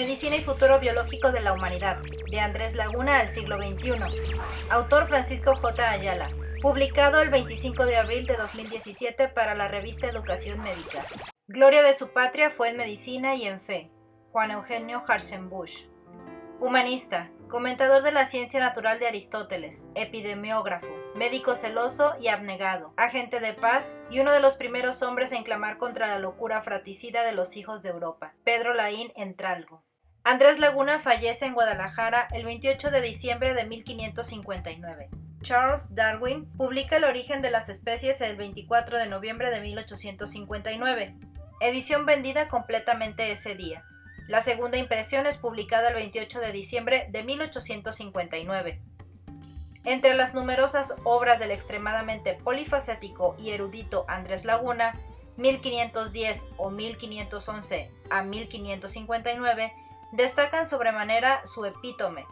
Medicina y futuro biológico de la humanidad, de Andrés Laguna al siglo XXI. Autor Francisco J. Ayala. Publicado el 25 de abril de 2017 para la revista Educación Médica. Gloria de su patria fue en medicina y en fe. Juan Eugenio Hartzenbusch. Humanista, comentador de la ciencia natural de Aristóteles, epidemiógrafo, médico celoso y abnegado, agente de paz y uno de los primeros hombres en clamar contra la locura fratricida de los hijos de Europa. Pedro Laín Entralgo. Andrés Laguna fallece en Guadalajara el 28 de diciembre de 1559. Charles Darwin publica El origen de las especies el 24 de noviembre de 1859. Edición vendida completamente ese día. La segunda impresión es publicada el 28 de diciembre de 1859. Entre las numerosas obras del extremadamente polifacético y erudito Andrés Laguna, 1510 o 1511 a 1559, destacan sobremanera su epítome,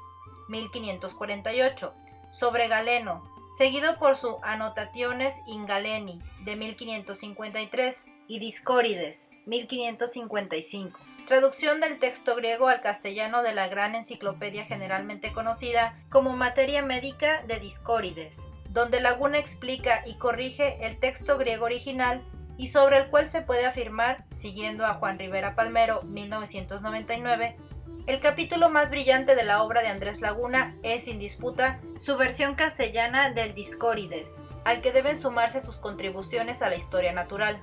1548, sobre Galeno, seguido por su Annotationes in Galeni, de 1553, y Discórides, 1555. Traducción del texto griego al castellano de la gran enciclopedia generalmente conocida como Materia Médica de Discórides, donde Laguna explica y corrige el texto griego original y sobre el cual se puede afirmar, siguiendo a Juan Rivera Palmero, 1999, el capítulo más brillante de la obra de Andrés Laguna es, sin disputa, su versión castellana del Discórides, al que deben sumarse sus contribuciones a la historia natural.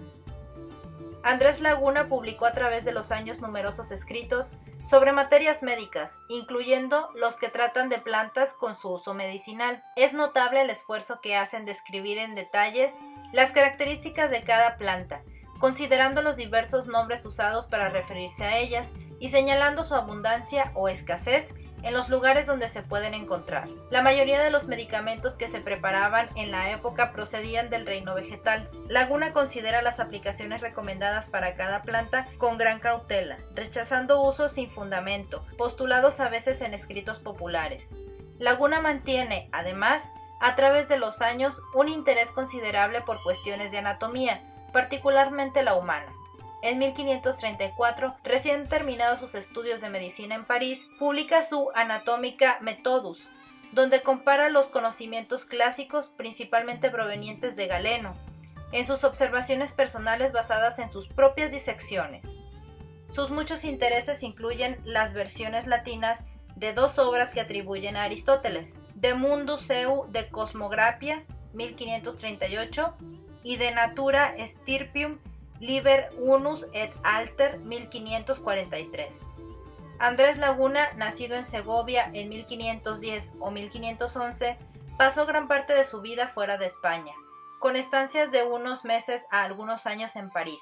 Andrés Laguna publicó a través de los años numerosos escritos sobre materias médicas, incluyendo los que tratan de plantas con su uso medicinal. Es notable el esfuerzo que hacen de describir en detalle las características de cada planta, considerando los diversos nombres usados para referirse a ellas y señalando su abundancia o escasez en los lugares donde se pueden encontrar. La mayoría de los medicamentos que se preparaban en la época procedían del reino vegetal. Laguna considera las aplicaciones recomendadas para cada planta con gran cautela, rechazando usos sin fundamento, postulados a veces en escritos populares. Laguna mantiene, además, a través de los años, un interés considerable por cuestiones de anatomía, particularmente la humana. En 1534, recién terminados sus estudios de medicina en París, publica su Anatomica Methodus, donde compara los conocimientos clásicos principalmente provenientes de Galeno, en sus observaciones personales basadas en sus propias disecciones. Sus muchos intereses incluyen las versiones latinas de dos obras que atribuyen a Aristóteles, De Mundu Seu de Cosmographia, 1538, y De Natura Stirpium Liber Unus et Alter, 1543. Andrés Laguna, nacido en Segovia en 1510 o 1511, pasó gran parte de su vida fuera de España, con estancias de unos meses a algunos años en París,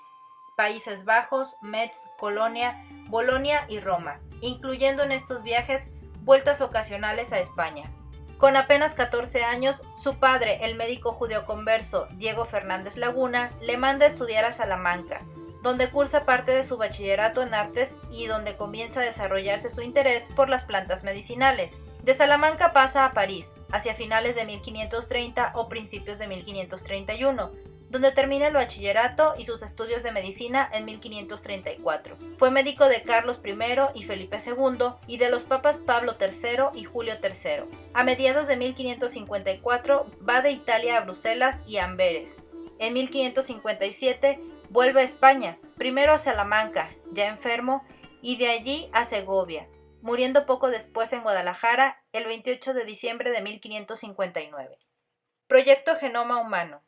Países Bajos, Metz, Colonia, Bolonia y Roma, incluyendo en estos viajes vueltas ocasionales a España. Con apenas 14 años, su padre, el médico judeoconverso Diego Fernández Laguna, le manda a estudiar a Salamanca, donde cursa parte de su bachillerato en artes y donde comienza a desarrollarse su interés por las plantas medicinales. De Salamanca pasa a París, hacia finales de 1530 o principios de 1531, donde termina el bachillerato y sus estudios de medicina en 1534. Fue médico de Carlos I y Felipe II y de los papas Pablo III y Julio III. A mediados de 1554 va de Italia a Bruselas y a Amberes. En 1557 vuelve a España, primero a Salamanca, ya enfermo, y de allí a Segovia, muriendo poco después en Guadalajara el 28 de diciembre de 1559. Proyecto Genoma Humano.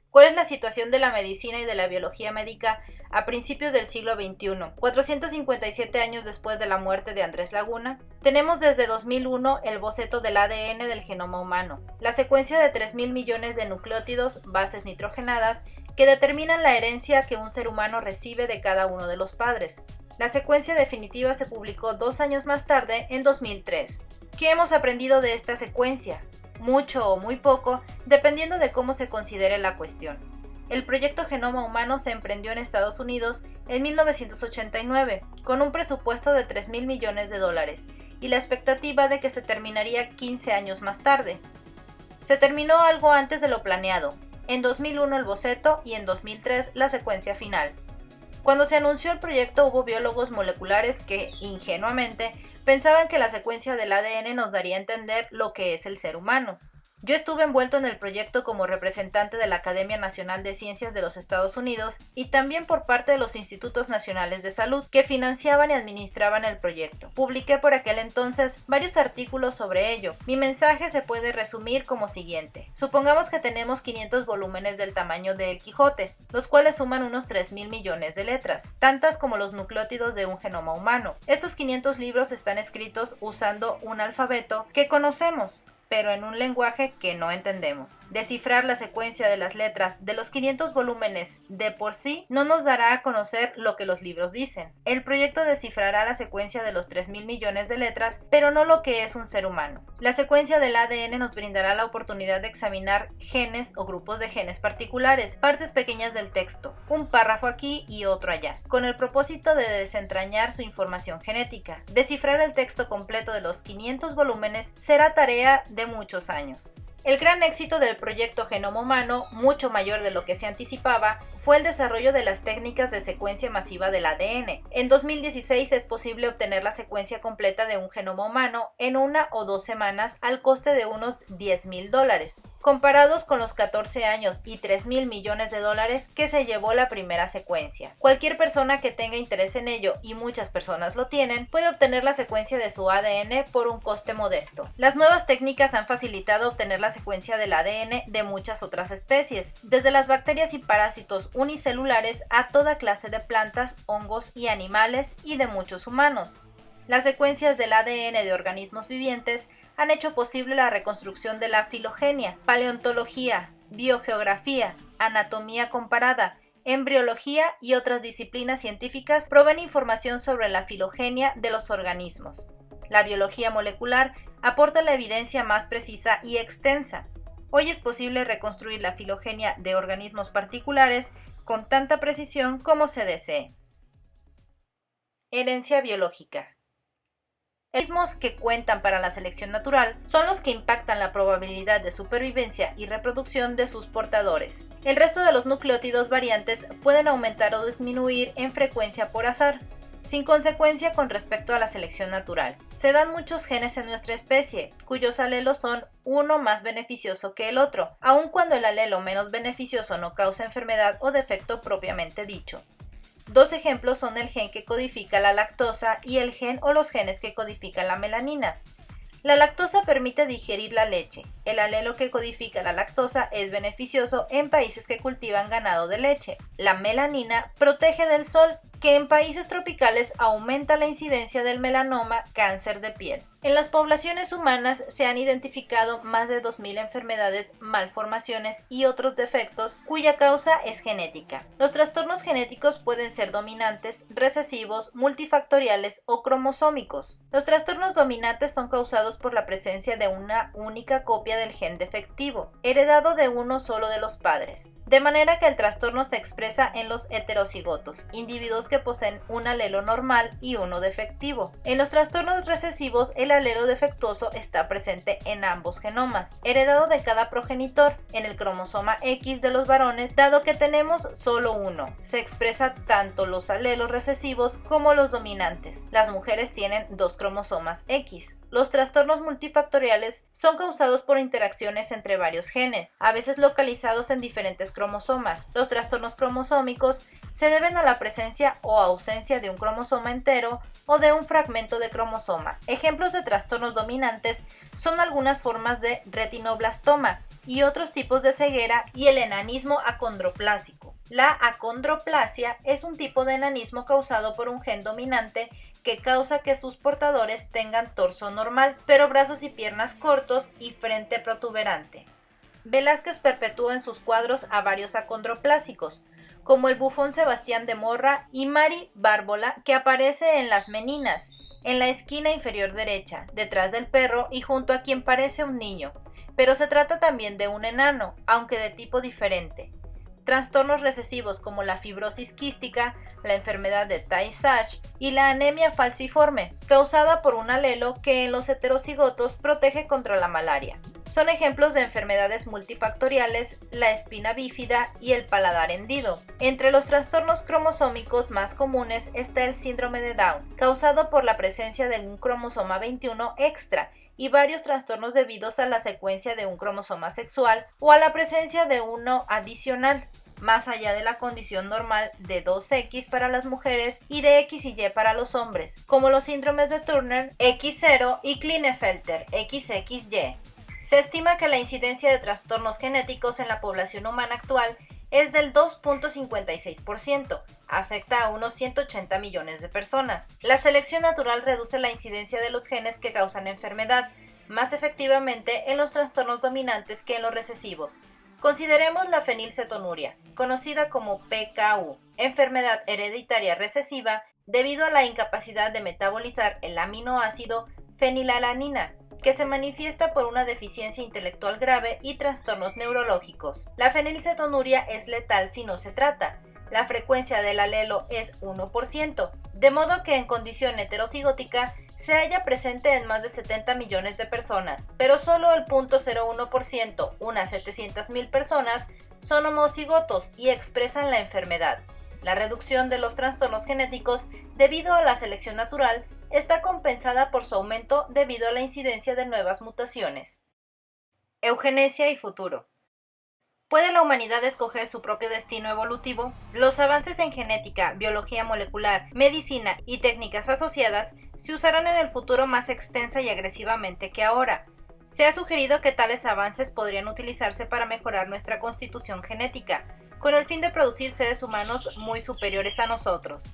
¿Cuál es la situación de la medicina y de la biología médica a principios del siglo XXI, 457 años después de la muerte de Andrés Laguna? Tenemos desde 2001 el boceto del ADN del genoma humano, la secuencia de 3.000 millones de nucleótidos, bases nitrogenadas, que determinan la herencia que un ser humano recibe de cada uno de los padres. La secuencia definitiva se publicó 2 años más tarde, en 2003. ¿Qué hemos aprendido de esta secuencia? Mucho o muy poco, dependiendo de cómo se considere la cuestión. El proyecto Genoma Humano se emprendió en Estados Unidos en 1989, con un presupuesto de $3.000 millones y la expectativa de que se terminaría 15 años más tarde. Se terminó algo antes de lo planeado, en 2001 el boceto y en 2003 la secuencia final. Cuando se anunció el proyecto hubo biólogos moleculares que, ingenuamente, pensaban que la secuencia del ADN nos daría a entender lo que es el ser humano. Yo estuve envuelto en el proyecto como representante de la Academia Nacional de Ciencias de los Estados Unidos y también por parte de los Institutos Nacionales de Salud que financiaban y administraban el proyecto. Publiqué por aquel entonces varios artículos sobre ello. Mi mensaje se puede resumir como siguiente. Supongamos que tenemos 500 volúmenes del tamaño de El Quijote, los cuales suman unos 3.000 millones de letras, tantas como los nucleótidos de un genoma humano. Estos 500 libros están escritos usando un alfabeto que conocemos, pero en un lenguaje que no entendemos. Descifrar la secuencia de las letras de los 500 volúmenes de por sí no nos dará a conocer lo que los libros dicen. El proyecto descifrará la secuencia de los 3.000 millones de letras, pero no lo que es un ser humano. La secuencia del ADN nos brindará la oportunidad de examinar genes o grupos de genes particulares, partes pequeñas del texto, un párrafo aquí y otro allá, con el propósito de desentrañar su información genética. Descifrar el texto completo de los 500 volúmenes será tarea de muchos años. El gran éxito del proyecto Genoma Humano, mucho mayor de lo que se anticipaba, fue el desarrollo de las técnicas de secuencia masiva del ADN. En 2016 es posible obtener la secuencia completa de un genoma humano en 1 o 2 semanas al coste de unos $10,000, comparados con los 14 años y $3,000 millones que se llevó la primera secuencia. Cualquier persona que tenga interés en ello, y muchas personas lo tienen, puede obtener la secuencia de su ADN por un coste modesto. Las nuevas técnicas han facilitado obtener la secuencia del ADN de muchas otras especies, desde las bacterias y parásitos unicelulares a toda clase de plantas, hongos y animales, y de muchos humanos. Las secuencias del ADN de organismos vivientes han hecho posible la reconstrucción de la filogenia, paleontología, biogeografía, anatomía comparada, embriología y otras disciplinas científicas proveen información sobre la filogenia de los organismos. La biología molecular aporta la evidencia más precisa y extensa. Hoy es posible reconstruir la filogenia de organismos particulares con tanta precisión como se desee. Herencia biológica. Los organismos que cuentan para la selección natural son los que impactan la probabilidad de supervivencia y reproducción de sus portadores. El resto de los nucleótidos variantes pueden aumentar o disminuir en frecuencia por azar, sin consecuencia con respecto a la selección natural. Se dan muchos genes en nuestra especie, cuyos alelos son uno más beneficioso que el otro, aun cuando el alelo menos beneficioso no causa enfermedad o defecto propiamente dicho. Dos ejemplos son el gen que codifica la lactosa y el gen o los genes que codifican la melanina. La lactosa permite digerir la leche. El alelo que codifica la lactosa es beneficioso en países que cultivan ganado de leche. La melanina protege del sol, que en países tropicales aumenta la incidencia del melanoma, cáncer de piel. En las poblaciones humanas se han identificado más de 2.000 enfermedades, malformaciones y otros defectos cuya causa es genética. Los trastornos genéticos pueden ser dominantes, recesivos, multifactoriales o cromosómicos. Los trastornos dominantes son causados por la presencia de una única copia del gen defectivo, heredado de uno solo de los padres, de manera que el trastorno se expresa en los heterocigotos, individuos que poseen un alelo normal y uno defectivo. En los trastornos recesivos, el alelo defectuoso está presente en ambos genomas, heredado de cada progenitor. En el cromosoma X de los varones, dado que tenemos solo uno, se expresa tanto los alelos recesivos como los dominantes. Las mujeres tienen 2 cromosomas X. Los trastornos multifactoriales son causados por interacciones entre varios genes, a veces localizados en diferentes cromosomas. Los trastornos cromosómicos se deben a la presencia o ausencia de un cromosoma entero o de un fragmento de cromosoma. Ejemplos de trastornos dominantes son algunas formas de retinoblastoma y otros tipos de ceguera y el enanismo acondroplásico. La acondroplasia es un tipo de enanismo causado por un gen dominante que causa que sus portadores tengan torso normal, pero brazos y piernas cortos y frente protuberante. Velázquez perpetuó en sus cuadros a varios acondroplásicos, como el bufón Sebastián de Morra y Mari Bárbola, que aparece en Las Meninas, en la esquina inferior derecha, detrás del perro y junto a quien parece un niño, pero se trata también de un enano, aunque de tipo diferente. trastornos recesivos como la fibrosis quística, la enfermedad de Tay-Sachs y la anemia falciforme, causada por un alelo que en los heterocigotos protege contra la malaria. Son ejemplos de enfermedades multifactoriales la espina bífida y el paladar hendido. Entre los trastornos cromosómicos más comunes está el síndrome de Down, causado por la presencia de un cromosoma 21 extra, y varios trastornos debidos a la secuencia de un cromosoma sexual o a la presencia de uno adicional, más allá de la condición normal de 2X para las mujeres y de X y Y para los hombres, como los síndromes de Turner X0 y Klinefelter XXY. Se estima que la incidencia de trastornos genéticos en la población humana actual es del 2.56%, afecta a unos 180 millones de personas. La selección natural reduce la incidencia de los genes que causan enfermedad, más efectivamente en los trastornos dominantes que en los recesivos. Consideremos la fenilcetonuria, conocida como PKU, enfermedad hereditaria recesiva debido a la incapacidad de metabolizar el aminoácido fenilalanina, que se manifiesta por una deficiencia intelectual grave y trastornos neurológicos. La fenilcetonuria es letal si no se trata. La frecuencia del alelo es 1%, de modo que en condición heterocigótica se halla presente en más de 70 millones de personas, pero solo el 0.01%, unas 700.000 personas, son homocigotos y expresan la enfermedad. La reducción de los trastornos genéticos debido a la selección natural está compensada por su aumento debido a la incidencia de nuevas mutaciones. Eugenesia y futuro. ¿Puede la humanidad escoger su propio destino evolutivo? Los avances en genética, biología molecular, medicina y técnicas asociadas se usarán en el futuro más extensa y agresivamente que ahora. Se ha sugerido que tales avances podrían utilizarse para mejorar nuestra constitución genética, con el fin de producir seres humanos muy superiores a nosotros.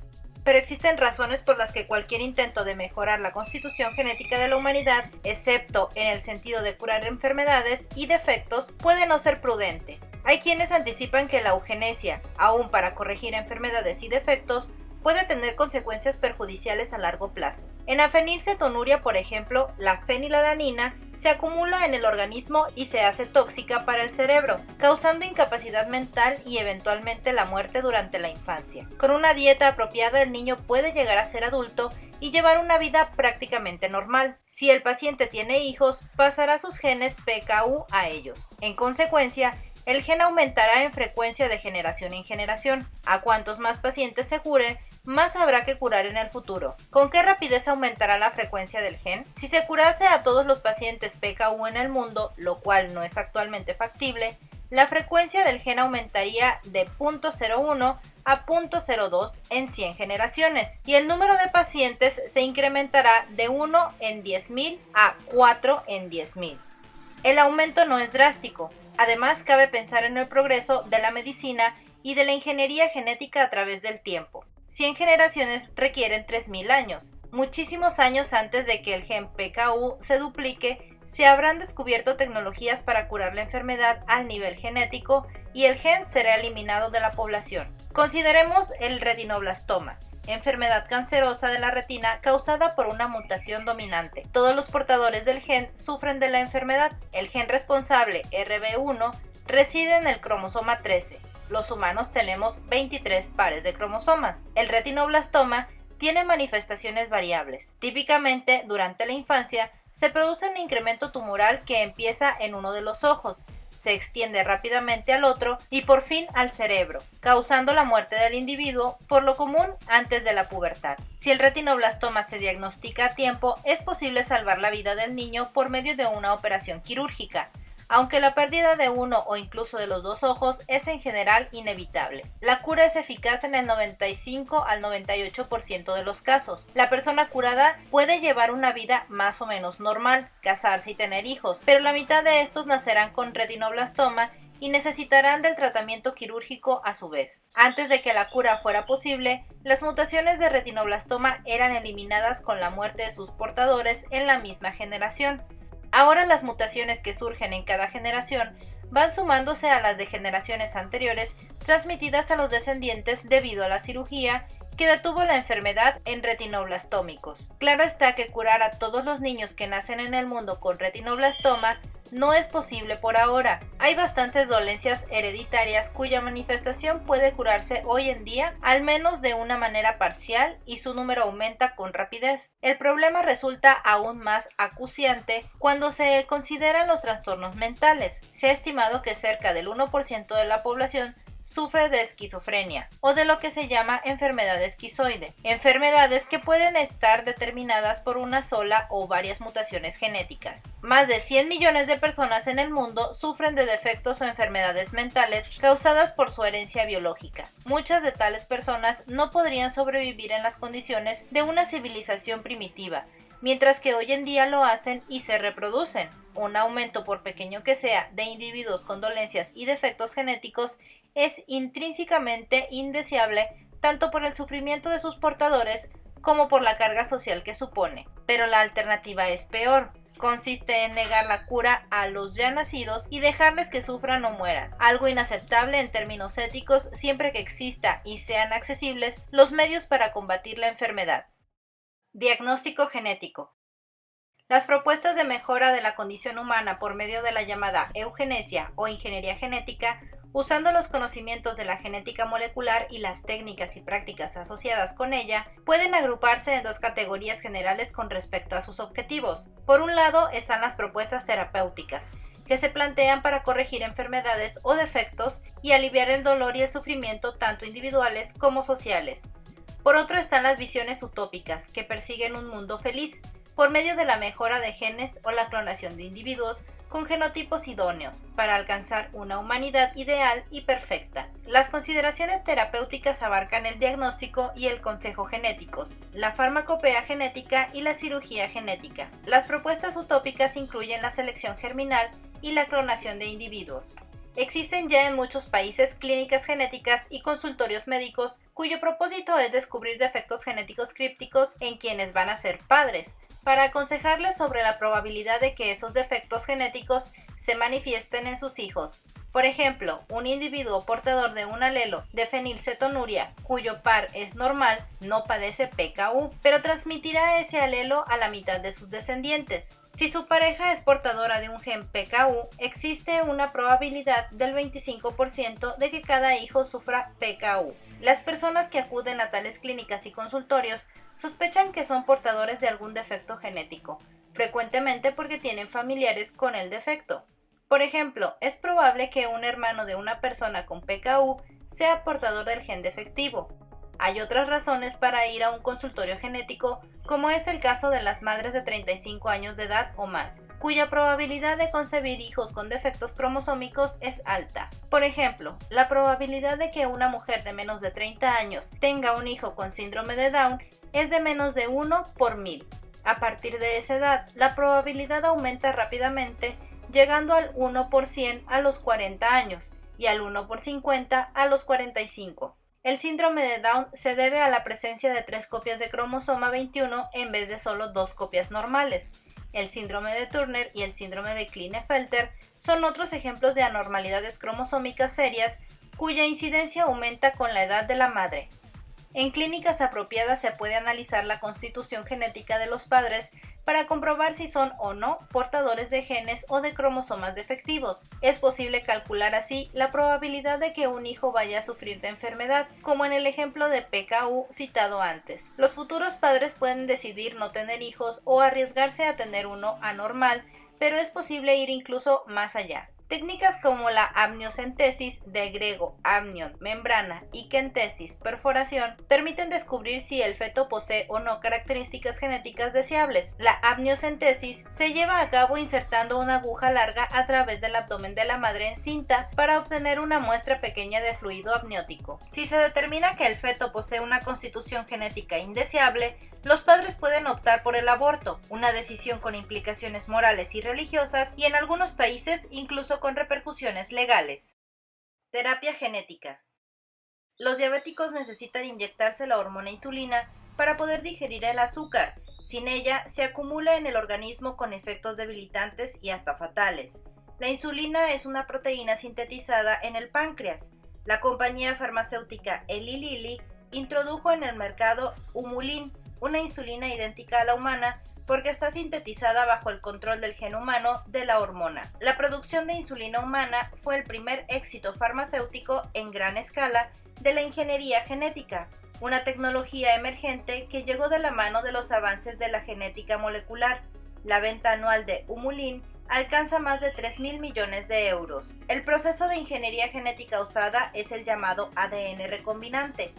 Pero existen razones por las que cualquier intento de mejorar la constitución genética de la humanidad, excepto en el sentido de curar enfermedades y defectos, puede no ser prudente. Hay quienes anticipan que la eugenesia, aún para corregir enfermedades y defectos, puede tener consecuencias perjudiciales a largo plazo. En la fenilcetonuria, por ejemplo, la fenilalanina se acumula en el organismo y se hace tóxica para el cerebro, causando incapacidad mental y eventualmente la muerte durante la infancia. Con una dieta apropiada, el niño puede llegar a ser adulto y llevar una vida prácticamente normal. Si el paciente tiene hijos, pasará sus genes PKU a ellos. En consecuencia, el gen aumentará en frecuencia de generación en generación. A cuantos más pacientes se curen, más habrá que curar en el futuro. ¿Con qué rapidez aumentará la frecuencia del gen? Si se curase a todos los pacientes PKU en el mundo, lo cual no es actualmente factible, la frecuencia del gen aumentaría de 0.01 a 0.02 en 100 generaciones, y el número de pacientes se incrementará de 1 en 10.000 a 4 en 10.000. El aumento no es drástico. Además, cabe pensar en el progreso de la medicina y de la ingeniería genética a través del tiempo. 100 generaciones requieren 3.000 años. Muchísimos años antes de que el gen PKU se duplique, se habrán descubierto tecnologías para curar la enfermedad al nivel genético y el gen será eliminado de la población. Consideremos el retinoblastoma, enfermedad cancerosa de la retina causada por una mutación dominante. Todos los portadores del gen sufren de la enfermedad. El gen responsable, RB1, reside en el cromosoma 13. Los humanos tenemos 23 pares de cromosomas. El retinoblastoma tiene manifestaciones variables. Típicamente, durante la infancia, se produce un incremento tumoral que empieza en uno de los ojos, se extiende rápidamente al otro y por fin al cerebro, causando la muerte del individuo, por lo común antes de la pubertad. Si el retinoblastoma se diagnostica a tiempo, es posible salvar la vida del niño por medio de una operación quirúrgica, aunque la pérdida de uno o incluso de los dos ojos es en general inevitable. La cura es eficaz en el 95 al 98% de los casos. La persona curada puede llevar una vida más o menos normal, casarse y tener hijos, pero la mitad de estos nacerán con retinoblastoma y necesitarán del tratamiento quirúrgico a su vez. Antes de que la cura fuera posible, las mutaciones de retinoblastoma eran eliminadas con la muerte de sus portadores en la misma generación. Ahora las mutaciones que surgen en cada generación van sumándose a las de generaciones anteriores transmitidas a los descendientes debido a la cirugía que detuvo la enfermedad en retinoblastómicos. Claro está que curar a todos los niños que nacen en el mundo con retinoblastoma no es posible por ahora. Hay bastantes dolencias hereditarias cuya manifestación puede curarse hoy en día, al menos de una manera parcial, y su número aumenta con rapidez. El problema resulta aún más acuciante cuando se consideran los trastornos mentales. Se ha estimado que cerca del 1% de la población sufre de esquizofrenia o de lo que se llama enfermedad esquizoide, enfermedades que pueden estar determinadas por una sola o varias mutaciones genéticas. Más de 100 millones de personas en el mundo sufren de defectos o enfermedades mentales causadas por su herencia biológica. Muchas de tales personas no podrían sobrevivir en las condiciones de una civilización primitiva, mientras que hoy en día lo hacen y se reproducen. Un aumento, por pequeño que sea, de individuos con dolencias y defectos genéticos es intrínsecamente indeseable tanto por el sufrimiento de sus portadores como por la carga social que supone. Pero la alternativa es peor. Consiste en negar la cura a los ya nacidos y dejarles que sufran o mueran, algo inaceptable en términos éticos siempre que exista y sean accesibles los medios para combatir la enfermedad. Diagnóstico genético. Las propuestas de mejora de la condición humana por medio de la llamada eugenesia o ingeniería genética, usando los conocimientos de la genética molecular y las técnicas y prácticas asociadas con ella, pueden agruparse en dos categorías generales con respecto a sus objetivos. Por un lado están las propuestas terapéuticas, que se plantean para corregir enfermedades o defectos y aliviar el dolor y el sufrimiento tanto individuales como sociales. Por otro están las visiones utópicas, que persiguen un mundo feliz, por medio de la mejora de genes o la clonación de individuos con genotipos idóneos, para alcanzar una humanidad ideal y perfecta. Las consideraciones terapéuticas abarcan el diagnóstico y el consejo genéticos, la farmacopea genética y la cirugía genética. Las propuestas utópicas incluyen la selección germinal y la clonación de individuos. Existen ya en muchos países clínicas genéticas y consultorios médicos cuyo propósito es descubrir defectos genéticos crípticos en quienes van a ser padres, para aconsejarles sobre la probabilidad de que esos defectos genéticos se manifiesten en sus hijos. Por ejemplo, un individuo portador de un alelo de fenilcetonuria, cuyo par es normal, no padece PKU, pero transmitirá ese alelo a la mitad de sus descendientes. Si su pareja es portadora de un gen PKU, existe una probabilidad del 25% de que cada hijo sufra PKU. Las personas que acuden a tales clínicas y consultorios sospechan que son portadores de algún defecto genético, frecuentemente porque tienen familiares con el defecto. Por ejemplo, es probable que un hermano de una persona con PKU sea portador del gen defectivo. Hay otras razones para ir a un consultorio genético, como es el caso de las madres de 35 años de edad o más, cuya probabilidad de concebir hijos con defectos cromosómicos es alta. Por ejemplo, la probabilidad de que una mujer de menos de 30 años tenga un hijo con síndrome de Down es de menos de 1 por 1000. A partir de esa edad, la probabilidad aumenta rápidamente, llegando al 1 por 100 a los 40 años y al 1 por 50 a los 45. El síndrome de Down se debe a la presencia de 3 copias de cromosoma 21 en vez de solo 2 copias normales. El síndrome de Turner y el síndrome de Klinefelter son otros ejemplos de anormalidades cromosómicas serias cuya incidencia aumenta con la edad de la madre. En clínicas apropiadas se puede analizar la constitución genética de los padres para comprobar si son o no portadores de genes o de cromosomas defectivos. Es posible calcular así la probabilidad de que un hijo vaya a sufrir de enfermedad, como en el ejemplo de PKU citado antes. Los futuros padres pueden decidir no tener hijos o arriesgarse a tener uno anormal, pero es posible ir incluso más allá. Técnicas como la amniocentesis, de griego amnion, membrana, y kentesis, perforación, permiten descubrir si el feto posee o no características genéticas deseables. La amniocentesis se lleva a cabo insertando una aguja larga a través del abdomen de la madre encinta para obtener una muestra pequeña de fluido amniótico. Si se determina que el feto posee una constitución genética indeseable, los padres pueden optar por el aborto, una decisión con implicaciones morales y religiosas y en algunos países incluso con repercusiones legales. Terapia genética. Los diabéticos necesitan inyectarse la hormona insulina para poder digerir el azúcar. Sin ella, se acumula en el organismo con efectos debilitantes y hasta fatales. La insulina es una proteína sintetizada en el páncreas. La compañía farmacéutica Eli Lilly introdujo en el mercado Humulin, una insulina idéntica a la humana, porque está sintetizada bajo el control del gen humano de la hormona. La producción de insulina humana fue el primer éxito farmacéutico en gran escala de la ingeniería genética, una tecnología emergente que llegó de la mano de los avances de la genética molecular. La venta anual de Humulin alcanza más de 3.000 millones de euros. El proceso de ingeniería genética usada es el llamado ADN recombinante.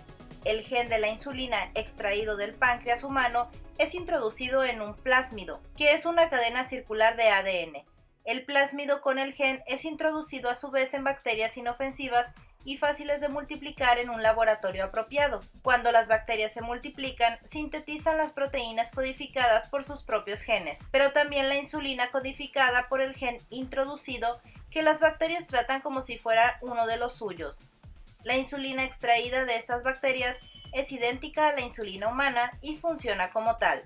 El gen de la insulina extraído del páncreas humano es introducido en un plásmido, que es una cadena circular de ADN. El plásmido con el gen es introducido a su vez en bacterias inofensivas y fáciles de multiplicar en un laboratorio apropiado. Cuando las bacterias se multiplican, sintetizan las proteínas codificadas por sus propios genes, pero también la insulina codificada por el gen introducido que las bacterias tratan como si fuera uno de los suyos. La insulina extraída de estas bacterias es idéntica a la insulina humana y funciona como tal.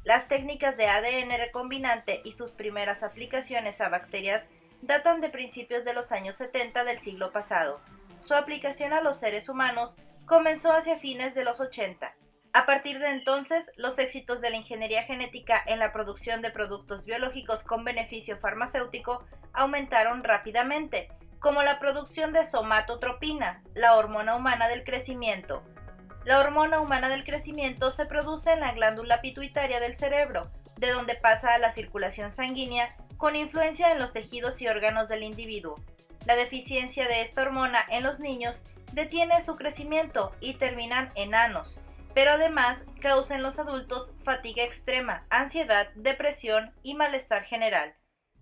Las técnicas de ADN recombinante y sus primeras aplicaciones a bacterias datan de principios de los años 70 del siglo pasado. Su aplicación a los seres humanos comenzó hacia fines de los 80. A partir de entonces, los éxitos de la ingeniería genética en la producción de productos biológicos con beneficio farmacéutico aumentaron rápidamente, como la producción de somatotropina, la hormona humana del crecimiento. La hormona humana del crecimiento se produce en la glándula pituitaria del cerebro, de donde pasa a la circulación sanguínea con influencia en los tejidos y órganos del individuo. La deficiencia de esta hormona en los niños detiene su crecimiento y terminan enanos, pero además causa en los adultos fatiga extrema, ansiedad, depresión y malestar general.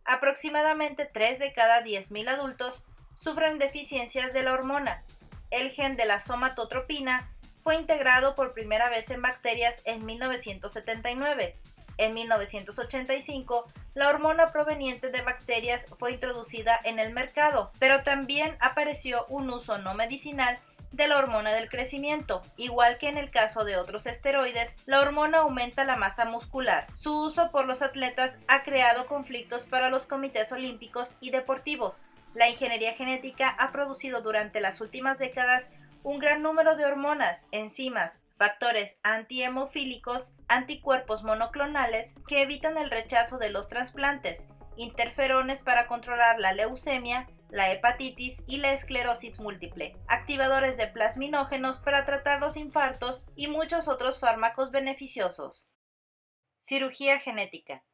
Aproximadamente 3 de cada 10.000 adultos sufren deficiencias de la hormona. El gen de la somatotropina fue integrado por primera vez en bacterias en 1979. En 1985, la hormona proveniente de bacterias fue introducida en el mercado, pero también apareció un uso no medicinal de la hormona del crecimiento. Igual que en el caso de otros esteroides, la hormona aumenta la masa muscular. Su uso por los atletas ha creado conflictos para los comités olímpicos y deportivos. La ingeniería genética ha producido durante las últimas décadas un gran número de hormonas, enzimas, factores antihemofílicos, anticuerpos monoclonales que evitan el rechazo de los trasplantes, interferones para controlar la leucemia, la hepatitis y la esclerosis múltiple, activadores de plasminógenos para tratar los infartos y muchos otros fármacos beneficiosos. Cirugía genética.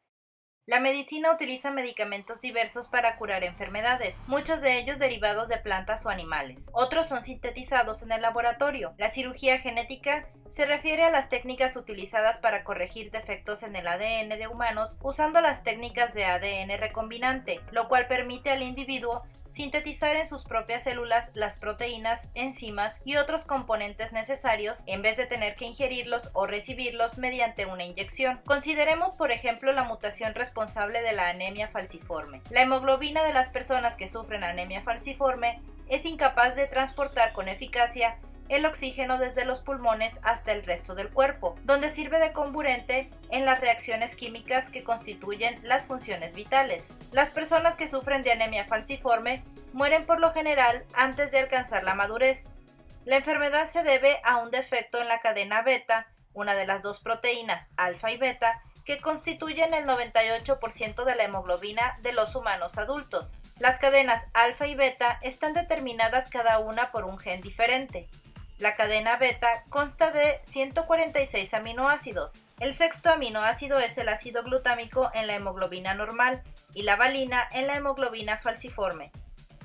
La medicina utiliza medicamentos diversos para curar enfermedades, muchos de ellos derivados de plantas o animales. Otros son sintetizados en el laboratorio. La cirugía genética se refiere a las técnicas utilizadas para corregir defectos en el ADN de humanos usando las técnicas de ADN recombinante, lo cual permite al individuo sintetizar en sus propias células las proteínas, enzimas y otros componentes necesarios en vez de tener que ingerirlos o recibirlos mediante una inyección. Consideremos, por ejemplo, la mutación responsable de la anemia falciforme. La hemoglobina de las personas que sufren anemia falciforme es incapaz de transportar con eficacia el oxígeno desde los pulmones hasta el resto del cuerpo, donde sirve de comburente en las reacciones químicas que constituyen las funciones vitales. Las personas que sufren de anemia falciforme mueren por lo general antes de alcanzar la madurez. La enfermedad se debe a un defecto en la cadena beta, una de las dos proteínas alfa y beta, que constituyen el 98% de la hemoglobina de los humanos adultos. Las cadenas alfa y beta están determinadas cada una por un gen diferente. La cadena beta consta de 146 aminoácidos. El sexto aminoácido es el ácido glutámico en la hemoglobina normal y la valina en la hemoglobina falciforme.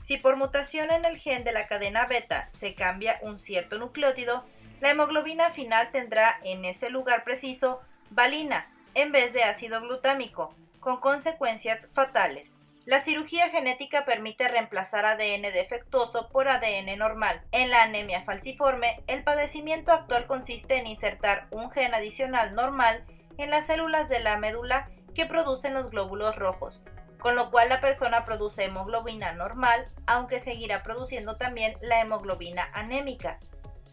Si por mutación en el gen de la cadena beta se cambia un cierto nucleótido, la hemoglobina final tendrá en ese lugar preciso valina en vez de ácido glutámico, con consecuencias fatales. La cirugía genética permite reemplazar ADN defectuoso por ADN normal. En la anemia falciforme, el padecimiento actual consiste en insertar un gen adicional normal en las células de la médula que producen los glóbulos rojos, con lo cual la persona produce hemoglobina normal, aunque seguirá produciendo también la hemoglobina anémica.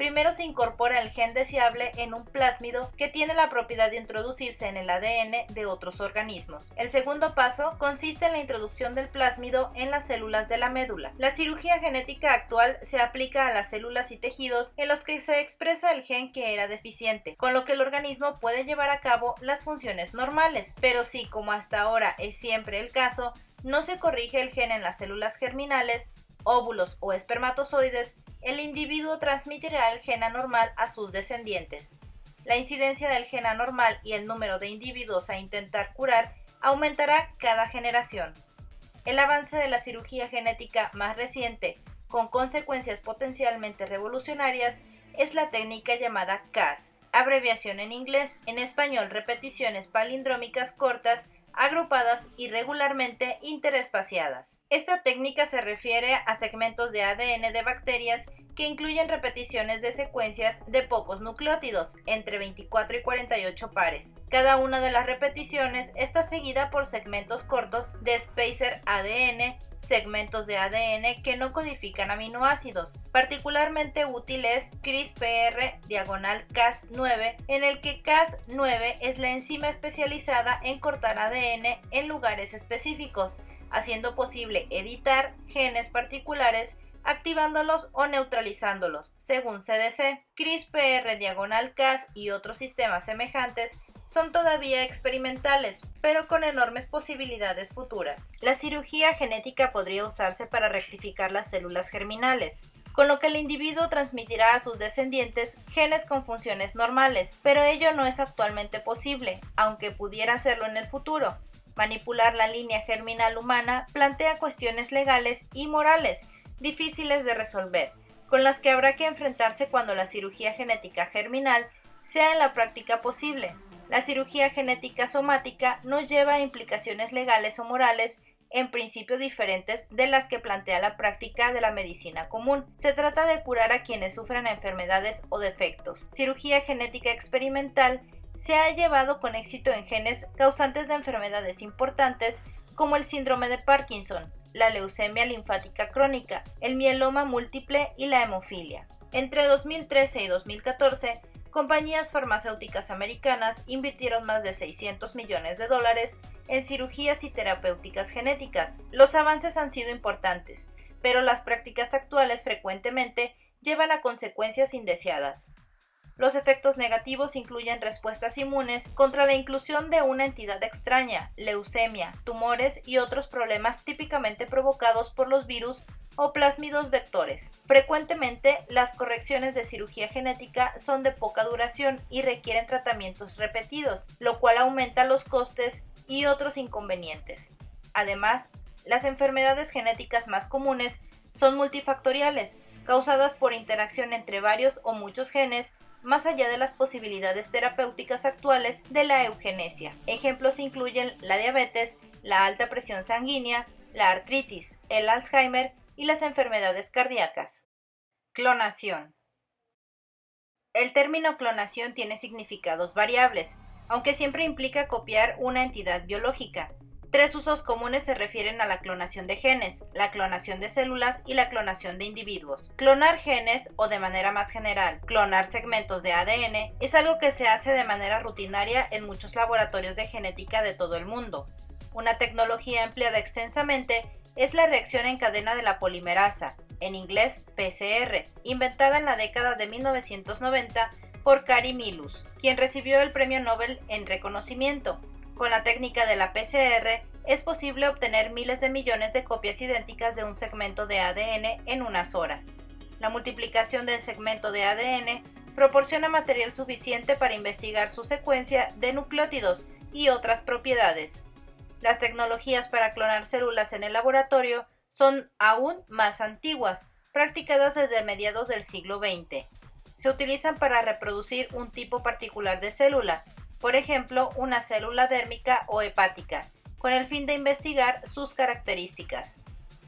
Primero se incorpora el gen deseable en un plásmido que tiene la propiedad de introducirse en el ADN de otros organismos. El segundo paso consiste en la introducción del plásmido en las células de la médula. La cirugía genética actual se aplica a las células y tejidos en los que se expresa el gen que era deficiente, con lo que el organismo puede llevar a cabo las funciones normales. Pero si, como hasta ahora es siempre el caso, no se corrige el gen en las células germinales, óvulos o espermatozoides, el individuo transmitirá el gen anormal a sus descendientes. La incidencia del gen anormal y el número de individuos a intentar curar aumentará cada generación. El avance de la cirugía genética más reciente, con consecuencias potencialmente revolucionarias, es la técnica llamada Cas, abreviación en inglés, en español repeticiones palindrómicas cortas, agrupadas irregularmente interespaciadas. Esta técnica se refiere a segmentos de ADN de bacterias que incluyen repeticiones de secuencias de pocos nucleótidos, entre 24 y 48 pares. Cada una de las repeticiones está seguida por segmentos cortos de spacer ADN, segmentos de ADN que no codifican aminoácidos. Particularmente útil es CRISPR-Cas9, en el que Cas9 es la enzima especializada en cortar ADN en lugares específicos, haciendo posible editar genes particulares, activándolos o neutralizándolos. Según CDC, CRISPR-Cas y otros sistemas semejantes son todavía experimentales, pero con enormes posibilidades futuras. La cirugía genética podría usarse para rectificar las células germinales, con lo que el individuo transmitirá a sus descendientes genes con funciones normales, pero ello no es actualmente posible, aunque pudiera hacerlo en el futuro. Manipular la línea germinal humana plantea cuestiones legales y morales difíciles de resolver, con las que habrá que enfrentarse cuando la cirugía genética germinal sea en la práctica posible. La cirugía genética somática no lleva a implicaciones legales o morales, en principio diferentes de las que plantea la práctica de la medicina común. Se trata de curar a quienes sufren enfermedades o defectos. Cirugía genética experimental se ha llevado con éxito en genes causantes de enfermedades importantes como el síndrome de Parkinson, la leucemia linfática crónica, el mieloma múltiple y la hemofilia. Entre 2013 y 2014, compañías farmacéuticas americanas invirtieron más de $600 millones en cirugías y terapéuticas genéticas. Los avances han sido importantes, pero las prácticas actuales frecuentemente llevan a consecuencias indeseadas. Los efectos negativos incluyen respuestas inmunes contra la inclusión de una entidad extraña, leucemia, tumores y otros problemas típicamente provocados por los virus o plásmidos vectores. Frecuentemente, las correcciones de cirugía genética son de poca duración y requieren tratamientos repetidos, lo cual aumenta los costes y otros inconvenientes. Además, las enfermedades genéticas más comunes son multifactoriales, causadas por interacción entre varios o muchos genes, más allá de las posibilidades terapéuticas actuales de la eugenesia. Ejemplos incluyen la diabetes, la alta presión sanguínea, la artritis, el Alzheimer y las enfermedades cardíacas. Clonación. El término clonación tiene significados variables, aunque siempre implica copiar una entidad biológica. Tres usos comunes se refieren a la clonación de genes, la clonación de células y la clonación de individuos. Clonar genes, o de manera más general, clonar segmentos de ADN, es algo que se hace de manera rutinaria en muchos laboratorios de genética de todo el mundo. Una tecnología empleada extensamente es la reacción en cadena de la polimerasa, en inglés PCR, inventada en la década de 1990 por Kary Mullis, quien recibió el Premio Nobel en reconocimiento. Con la técnica de la PCR es posible obtener miles de millones de copias idénticas de un segmento de ADN en unas horas. La multiplicación del segmento de ADN proporciona material suficiente para investigar su secuencia de nucleótidos y otras propiedades. Las tecnologías para clonar células en el laboratorio son aún más antiguas, practicadas desde mediados del siglo XX. Se utilizan para reproducir un tipo particular de célula, por ejemplo, una célula dérmica o hepática, con el fin de investigar sus características.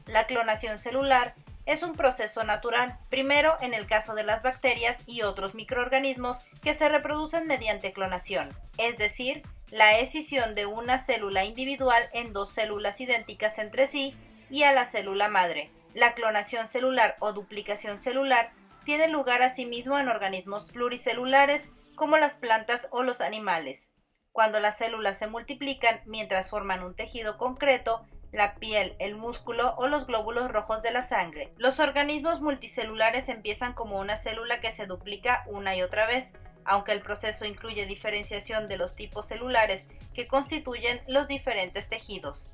La clonación celular es un proceso natural, primero en el caso de las bacterias y otros microorganismos que se reproducen mediante clonación, es decir, la escisión de una célula individual en dos células idénticas entre sí y a la célula madre. La clonación celular o duplicación celular tiene lugar asimismo en organismos pluricelulares como las plantas o los animales. Cuando las células se multiplican mientras forman un tejido concreto, la piel, el músculo o los glóbulos rojos de la sangre. Los organismos multicelulares empiezan como una célula que se duplica una y otra vez, aunque el proceso incluye diferenciación de los tipos celulares que constituyen los diferentes tejidos.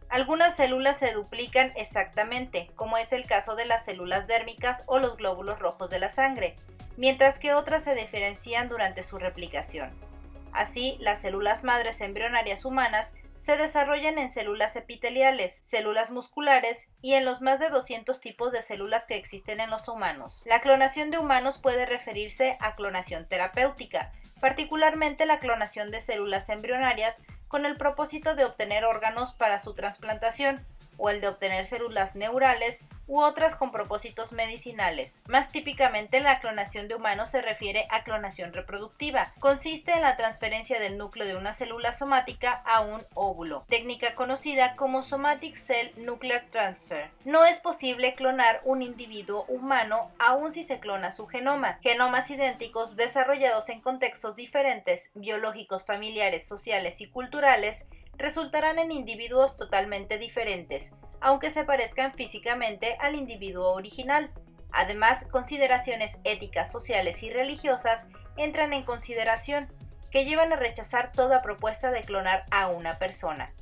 Algunas células se duplican exactamente, como es el caso de las células dérmicas o los glóbulos rojos de la sangre, mientras que otras se diferencian durante su replicación. Así, las células madres embrionarias humanas se desarrollan en células epiteliales, células musculares y en los más de 200 tipos de células que existen en los humanos. La clonación de humanos puede referirse a clonación terapéutica, particularmente la clonación de células embrionarias con el propósito de obtener órganos para su trasplantación, o el de obtener células neurales u otras con propósitos medicinales. Más típicamente, la clonación de humanos se refiere a clonación reproductiva. Consiste en la transferencia del núcleo de una célula somática a un óvulo, técnica conocida como Somatic Cell Nuclear Transfer. No es posible clonar un individuo humano aun si se clona su genoma. Genomas idénticos desarrollados en contextos diferentes, biológicos, familiares, sociales y culturales, resultarán en individuos totalmente diferentes, aunque se parezcan físicamente al individuo original. Además, consideraciones éticas, sociales y religiosas entran en consideración, que llevan a rechazar toda propuesta de clonar a una persona.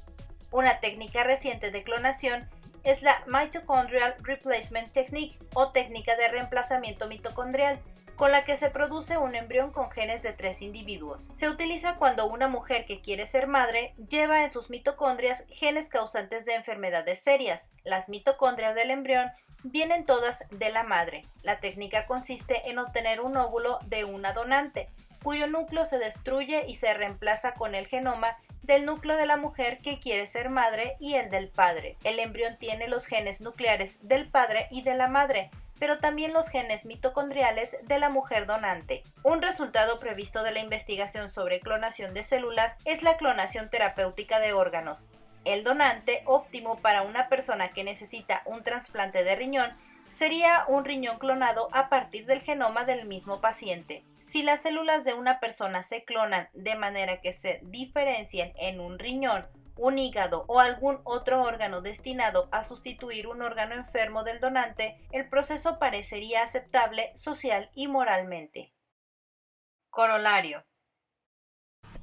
Una técnica reciente de clonación es la Mitochondrial Replacement Technique o técnica de reemplazamiento mitocondrial, con la que se produce un embrión con genes de 3 individuos. Se utiliza cuando una mujer que quiere ser madre lleva en sus mitocondrias genes causantes de enfermedades serias. Las mitocondrias del embrión vienen todas de la madre. La técnica consiste en obtener un óvulo de una donante, cuyo núcleo se destruye y se reemplaza con el genoma del núcleo de la mujer que quiere ser madre y el del padre. El embrión tiene los genes nucleares del padre y de la madre, pero también los genes mitocondriales de la mujer donante. Un resultado previsto de la investigación sobre clonación de células es la clonación terapéutica de órganos. El donante óptimo para una persona que necesita un trasplante de riñón sería un riñón clonado a partir del genoma del mismo paciente. Si las células de una persona se clonan de manera que se diferencien en un riñón, un hígado o algún otro órgano destinado a sustituir un órgano enfermo del donante, el proceso parecería aceptable social y moralmente. Corolario.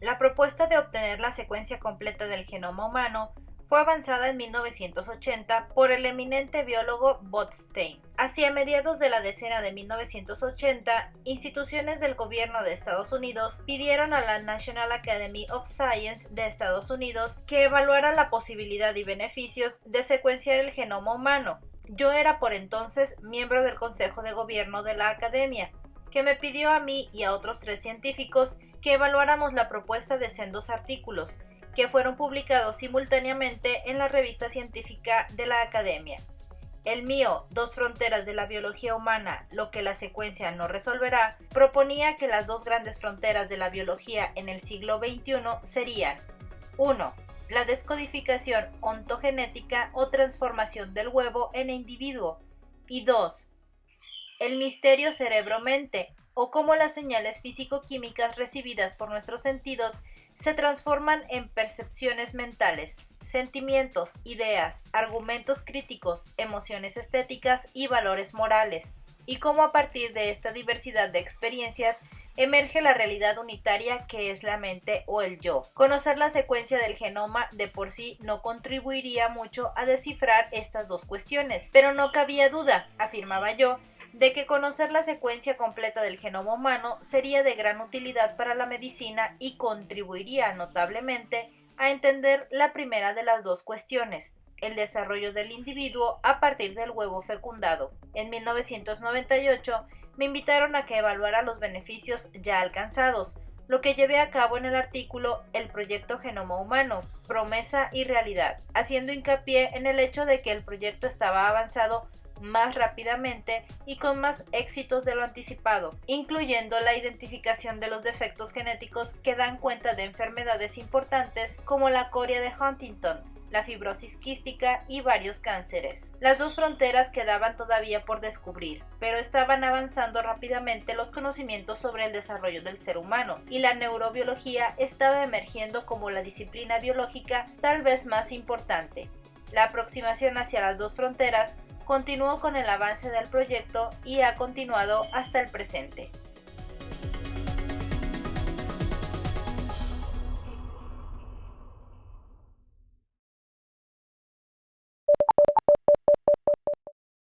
La propuesta de obtener la secuencia completa del genoma humano fue avanzada en 1980 por el eminente biólogo Botstein. Hacia mediados de la decena de 1980, instituciones del gobierno de Estados Unidos pidieron a la National Academy of Science de Estados Unidos que evaluara la posibilidad y beneficios de secuenciar el genoma humano. Yo era por entonces miembro del Consejo de Gobierno de la Academia, que me pidió a mí y a otros 3 científicos que evaluáramos la propuesta de sendos artículos, que fueron publicados simultáneamente en la revista científica de la Academia. El mío, Dos fronteras de la biología humana, lo que la secuencia no resolverá, proponía que las 2 grandes fronteras de la biología en el siglo XXI serían: 1. La descodificación ontogenética o transformación del huevo en individuo, y 2. El misterio cerebro-mente, o cómo las señales físico-químicas recibidas por nuestros sentidos se transforman en percepciones mentales, sentimientos, ideas, argumentos críticos, emociones estéticas y valores morales, y cómo a partir de esta diversidad de experiencias emerge la realidad unitaria que es la mente o el yo. Conocer la secuencia del genoma de por sí no contribuiría mucho a descifrar estas 2 cuestiones, pero no cabía duda, afirmaba yo, de que conocer la secuencia completa del genoma humano sería de gran utilidad para la medicina y contribuiría notablemente a entender la primera de las 2 cuestiones, el desarrollo del individuo a partir del huevo fecundado. En 1998 me invitaron a que evaluara los beneficios ya alcanzados, lo que llevé a cabo en el artículo El Proyecto Genoma Humano, Promesa y Realidad, haciendo hincapié en el hecho de que el proyecto estaba avanzado más rápidamente y con más éxitos de lo anticipado, incluyendo la identificación de los defectos genéticos que dan cuenta de enfermedades importantes como la coria de Huntington, la fibrosis quística y varios cánceres. Las dos fronteras quedaban todavía por descubrir, pero estaban avanzando rápidamente los conocimientos sobre el desarrollo del ser humano, y la neurobiología estaba emergiendo como la disciplina biológica tal vez más importante. La aproximación hacia las dos fronteras continuó con el avance del proyecto y ha continuado hasta el presente.